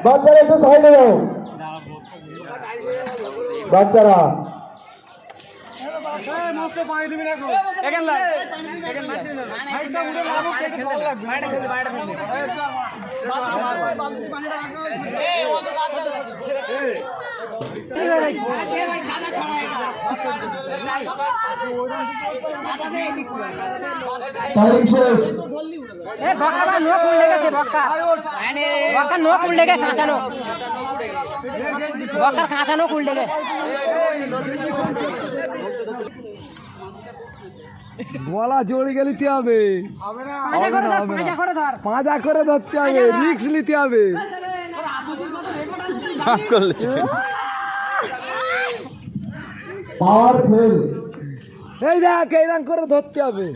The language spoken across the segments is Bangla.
বাচ্চারা একটু সাইডে যাও, বাচ্চারা টাইম শেষ। গলা জড়ে গেলিতে হবে, পাঁজা করে ধরতে হবে, রিক্স নিতে হবে। পাওয়ার ফেল, এই দেখ এইরকম করে ধরতে হবে,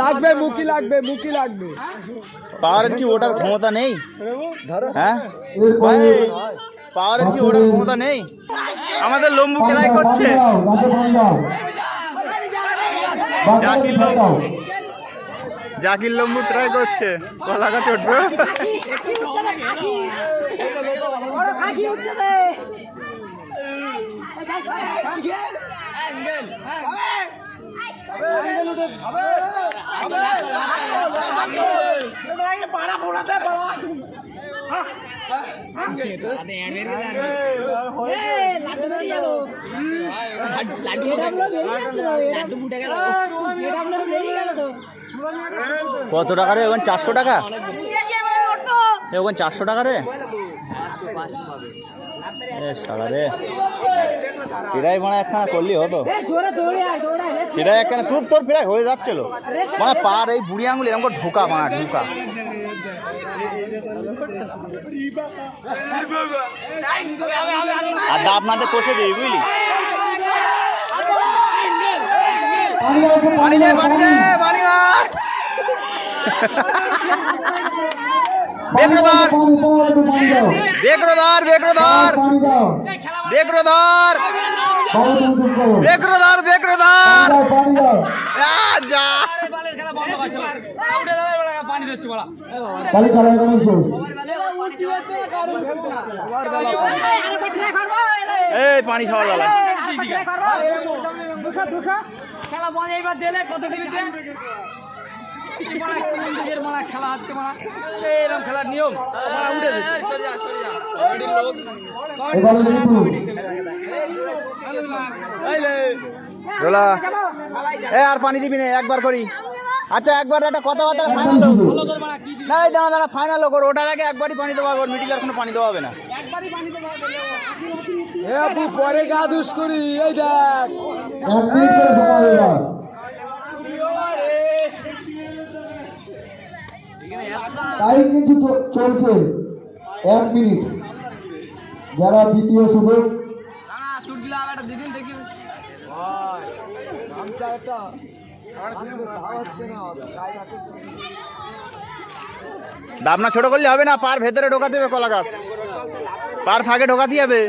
লাগবে মুখি লাগবে, মুখি লাগবে। পাওয়ারের কি ওটার ক্ষমতা নেই? হ্যাঁ এরপরে পাওয়ারের কি ওটার ক্ষমতা নেই? আমাদের লম্বু ট্রাই করছে, জাকির লম্বু ট্রাই করছে, কলা গাছে উঠবে। কত টাকা রে? ওখানে 400 টাকা, ওখানে 400 টাকা রে। সারা রে ফিরাই মানে একখানা করলি হতো, ফিরাই একখানা তোর তোর ফিরাই হয়ে যাচ্ছিল মানে পার এই বুড়ি আঙুল এরকম করে ঢোকা মানে ঢোকা। আর দা আপনাদের কষে দিই বুঝলি। পানি দে পানি দে পানি মার। বেগ্রদার বেগ্রদার বেগ্রদার বেগ্রদার বেগ্রদার বেগ্রদার যা এই পানি খাওয়ার বেলা খেলা বল এইবার দিলে কত টিভিতে খেলা হচ্ছে এরকম খেলার নিয়ম উঠে আর পানি দিবি না একবার করি। আচ্ছা একবার একটা কথাবার্তা ফাইনাল না, দাঁড়া দাঁড়া ফাইনাল কর, ওটার আগে একবারই পানি দেওয়া হবে, মিডিল আর কোনো পানি দেওয়া হবে না। পরে গা দুষ করি, এই দেখ টাইম কিন্তু চলছে 1 মিনিট। যারা দ্বিতীয় সুযোগ দাবনা ছোট করলে হবে না, পার ভেতরে ঢোকাতে হবে, কলা গাছ পার ফাঁকে ঢোকাতে হবে।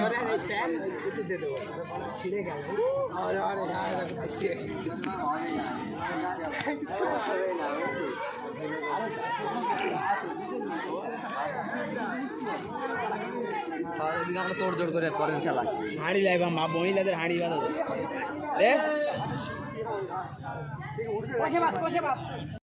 তোড় জোড় করে করেন খেলা, হাঁড়ি লাইবা মা মহিলাদের হাঁড়ি বাঁধা